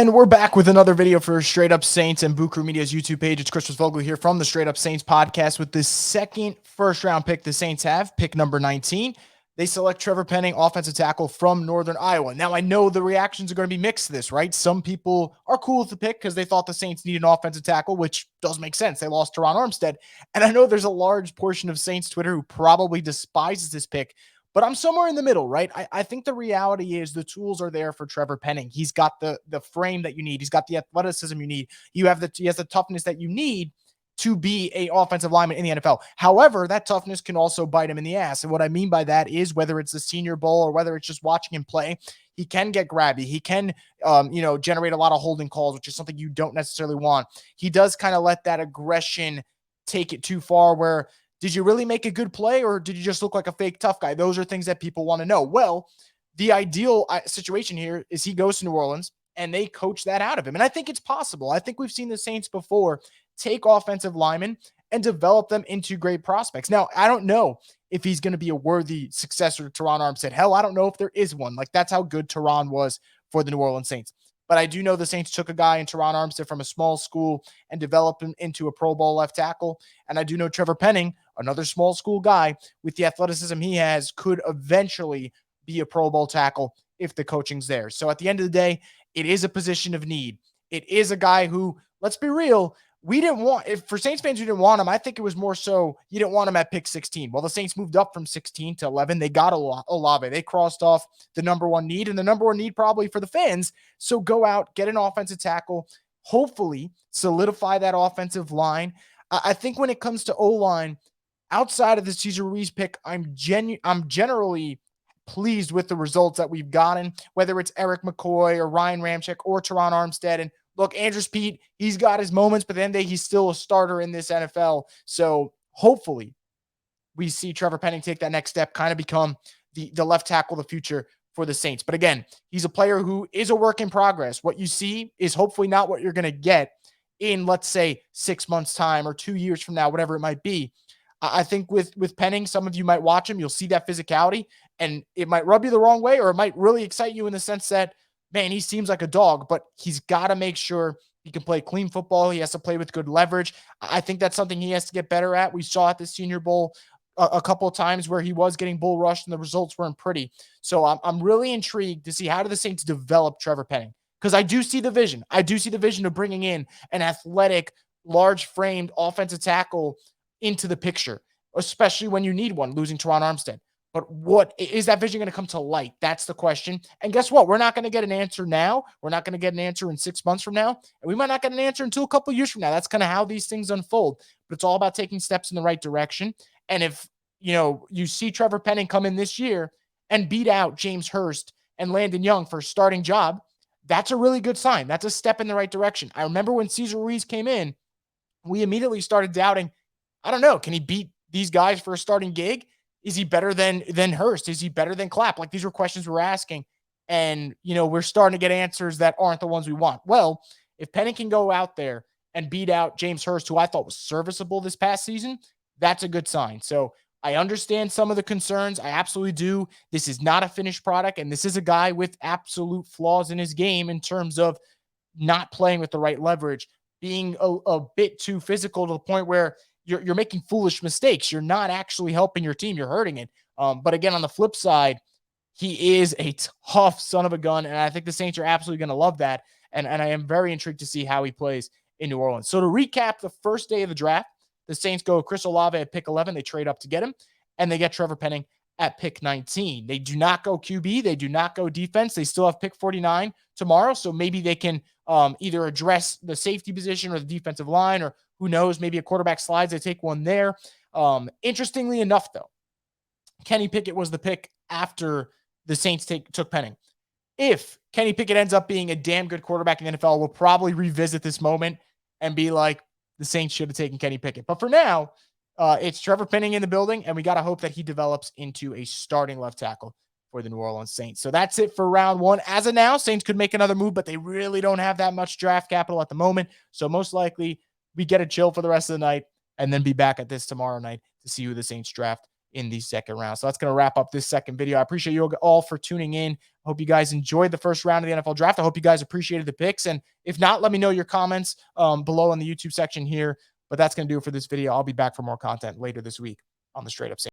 And we're back with another video for Straight Up Saints and Bucru Media's YouTube page. It's Chris Vogel here from the Straight Up Saints podcast with the second first-round pick the Saints have, pick number 19. They select Trevor Penning, offensive tackle from Northern Iowa. Now, I know the reactions are going to be mixed to this, right? Some people are cool with the pick because they thought the Saints needed an offensive tackle, which does make sense. They lost Teron Armstead. And I know there's a large portion of Saints Twitter who probably despises this pick, but I'm somewhere in the middle, right? I think the reality is the tools are there for Trevor Penning. He's got the frame that you need. He's got the athleticism you need. He has the toughness that you need to be a offensive lineman in the NFL. However, that toughness can also bite him in the ass. And what I mean by that is whether it's the Senior Bowl or whether it's just watching him play, he can get grabby. He can, generate a lot of holding calls, which is something you don't necessarily want. He does kind of let that aggression take it too far where, did you really make a good play or did you just look like a fake tough guy? Those are things that people want to know. Well, the ideal situation here is he goes to New Orleans and they coach that out of him. And I think it's possible. I think we've seen the Saints before take offensive linemen and develop them into great prospects. Now, I don't know if he's going to be a worthy successor to Teron Armstead. Hell, I don't know if there is one. Like, that's how good Teron was for the New Orleans Saints. But I do know the Saints took a guy in Teron Armstead from a small school and developed him into a Pro Bowl left tackle. And I do know Trevor Penning, another small school guy with the athleticism he has, could eventually be a Pro Bowl tackle if the coaching's there. So at the end of the day, it is a position of need. It is a guy who, let's be real, we didn't want, if for Saints fans who didn't want him, I think it was more so you didn't want him at pick 16. Well, the Saints moved up from 16 to 11. They got Olave. They crossed off the number one need, and the number one need probably for the fans. So go out, get an offensive tackle, hopefully solidify that offensive line. I think when it comes to O-line, outside of the Cesar Ruiz pick, I'm generally pleased with the results that we've gotten, whether it's Eric McCoy or Ryan Ramczyk or Teron Armstead. And look, Andrews Pete, he's got his moments, but then he's still a starter in this NFL. So hopefully we see Trevor Penning take that next step, kind of become the left tackle of the future for the Saints. But again, he's a player who is a work in progress. What you see is hopefully not what you're going to get in, let's say, 6 months' time or 2 years from now, whatever it might be. I think with Penning, some of you might watch him. You'll see that physicality, and it might rub you the wrong way, or it might really excite you in the sense that, man, he seems like a dog, but he's got to make sure he can play clean football. He has to play with good leverage. I think that's something he has to get better at. We saw at the Senior Bowl a couple of times where he was getting bull rushed and the results weren't pretty. So I'm really intrigued to see how do the Saints develop Trevor Penning, because I do see the vision. I do see the vision of bringing in an athletic, large-framed offensive tackle into the picture, especially when you need one, losing Teron Armstead. But what is that vision going to come to light? That's the question. And guess what? We're not going to get an answer now. We're not going to get an answer in 6 months from now. And we might not get an answer until a couple of years from now. That's kind of how these things unfold. But it's all about taking steps in the right direction. And if, you see Trevor Penning come in this year and beat out James Hurst and Landon Young for a starting job, that's a really good sign. That's a step in the right direction. I remember when Cesar Ruiz came in, we immediately started doubting, I don't know, can he beat these guys for a starting gig? Is he better than Hurst? Is he better than Clapp? Like, these were questions we're asking. And, we're starting to get answers that aren't the ones we want. Well, if Penning can go out there and beat out James Hurst, who I thought was serviceable this past season, that's a good sign. So I understand some of the concerns. I absolutely do. This is not a finished product. And this is a guy with absolute flaws in his game in terms of not playing with the right leverage, being a bit too physical to the point where you're making foolish mistakes. You're not actually helping your team. You're hurting it. But again, on the flip side, he is a tough son of a gun, and I think the Saints are absolutely going to love that. And I am very intrigued to see how he plays in New Orleans. So to recap the first day of the draft, the Saints go Chris Olave at pick 11. They trade up to get him, and they get Trevor Penning at pick 19. They do not go QB. They do not go defense. They still have pick 49 tomorrow, so maybe they can either address the safety position or the defensive line, or who knows, maybe a quarterback slides. They take one there. Interestingly enough, though, Kenny Pickett was the pick after the Saints took Penning. If Kenny Pickett ends up being a damn good quarterback in the NFL, we'll probably revisit this moment and be like, the Saints should have taken Kenny Pickett. But for now, it's Trevor Penning in the building, and we got to hope that he develops into a starting left tackle for the New Orleans Saints. So that's it for round one. As of now, Saints could make another move, but they really don't have that much draft capital at the moment. So most likely we get a chill for the rest of the night and then be back at this tomorrow night to see who the Saints draft in the second round. So that's going to wrap up this second video. I appreciate you all for tuning in. I hope you guys enjoyed the first round of the NFL draft. I hope you guys appreciated the picks. And if not, let me know your comments below in the YouTube section here. But that's going to do it for this video. I'll be back for more content later this week on the Straight Up Saints.